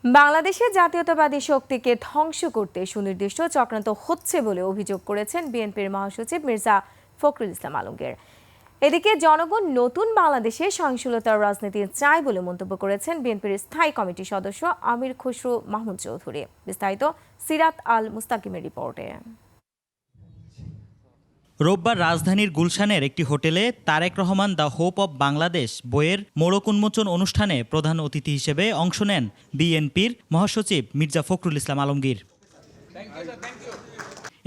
বাংলাদেশের জাতীয়তাবাদী শক্তিকে ধ্বংস করতে সুনির্দিষ্ট চক্রান্ত হচ্ছে বলে অভিযোগ করেছেন বিএনপির মহাসচিব মির্জা ফখরুল ইসলাম আলমগীর। এদিকে জনগণ নতুন বাংলাদেশে সহিংসতার রাজনীতি চায় বলে মন্তব্য করেছেন বিএনপির স্থায়ী কমিটির সদস্য আমির খসরু মাহমুদ চৌধুরী। বিস্তারিত সিরাত আল মুস্তাকিমের রিপোর্টে। রোববার রাজধানীর গুলশানের একটি হোটেলে Tarique Rahman the hope of Bangladesh বইয়ের মোড়ক উন্মোচন অনুষ্ঠানে প্রধান অতিথি হিসেবে অংশ নেন বিএনপির মহাসচিব মির্জা ফখরুল ইসলাম আলমগীর।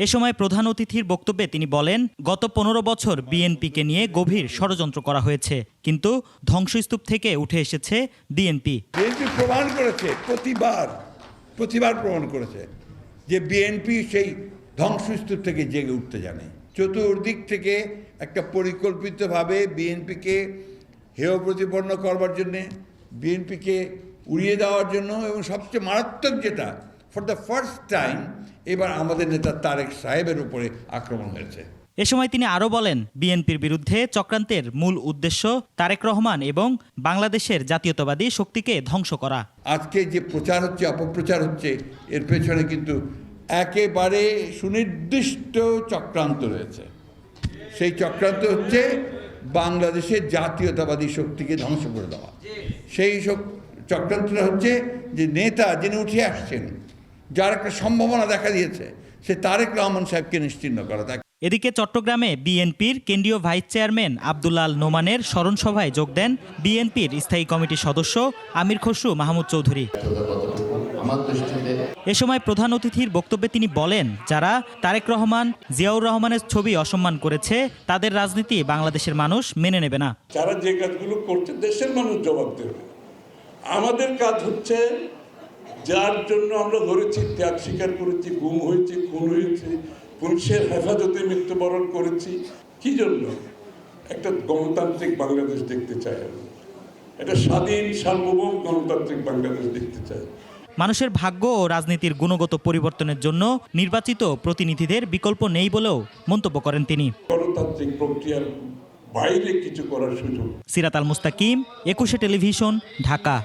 এ সময় প্রধান অতিথির বক্তব্যে তিনি বলেন, গত 15 বছর বিএনপিকে নিয়ে গভীর ষড়যন্ত্র করা হয়েছে, কিন্তু ধ্বংসস্তূপ থেকে উঠে এসেছে বিএনপি। বিএনপি প্রমাণ করেছে, প্রতিবার প্রমাণ করেছে যে বিএনপি সেই ধ্বংসস্তূপ থেকে জেগে উঠতে জানে। চতুর্দিক থেকে একটা পরিকল্পিতভাবে বিএনপিকে হেয় প্রতিপন্ন করবার জন্যে, বিএনপিকে উড়িয়ে দেওয়ার জন্য, এবং সবচেয়ে মারাত্মক যেটা, ফর দ্য ফার্স্ট টাইম এবার আমাদের নেতা তারেক সাহেবের উপরে আক্রমণ হয়েছে। এ সময় তিনি আরও বলেন, বিএনপির বিরুদ্ধে চক্রান্তের মূল উদ্দেশ্য তারেক রহমান এবং বাংলাদেশের জাতীয়তাবাদী শক্তিকে ধ্বংস করা। আজকে যে প্রচার হচ্ছে, অপপ্রচার হচ্ছে, এর পেছনে কিন্তু একেবারে সুনির্দিষ্ট চক্রান্ত রয়েছে। সেই চক্রান্ত হচ্ছে বাংলাদেশের জাতীয়তাবাদী শক্তিকে ধ্বংস করে দেওয়া। সেই চক্রান্তটা হচ্ছে যে নেতা যিনি উঠে আসছেন, যার একটা সম্ভাবনা দেখা দিয়েছে, সে তারেক রহমান সাহেবকে নিশ্চিহ্ন করা। এদিকে চট্টগ্রামে বিএনপির কেন্দ্রীয় ভাইস চেয়ারম্যান আব্দুল্লাহ নোমানের স্মরণ সভায় যোগ দেন বিএনপির স্থায়ী কমিটির সদস্য আমির খসরু মাহমুদ চৌধুরী। এ সময় প্রধান অতিথির বক্তব্যে তিনি বলেন, যারা তারেক রহমান, জিয়াউর রহমানের ছবি অসম্মান করেছে, তাদের রাজনীতি বাংলাদেশের মানুষ মেনে নেবে না। যারা যে কাজগুলো করছে দেশের মানুষ জবাব দেবে। আমাদের কাজ হচ্ছে, যার জন্য আমরা ধরেছি, ত্যাগ স্বীকার করেছি, গুম হয়েছি, খুন হয়েছি, পুলিশের হেফাজতে মৃত্যুবরণ করেছি, কি জন্য? একটা গণতান্ত্রিক বাংলাদেশ দেখতে চাই আমরা, একটা স্বাধীন সার্বভৌম গণতান্ত্রিক বাংলাদেশ দেখতে চাই। মানুষের ভাগ্য ও রাজনীতির গুণগত পরিবর্তনের জন্য নির্বাচিত প্রতিনিধিদের বিকল্প নেই বলেও মন্তব্য করেন তিনি। গণতান্ত্রিক প্রক্রিয়ার বাইরে কিছু করার সুযোগ। সিরাত আল মুস্তাকিম, 21 টেলিভিশন, ঢাকা।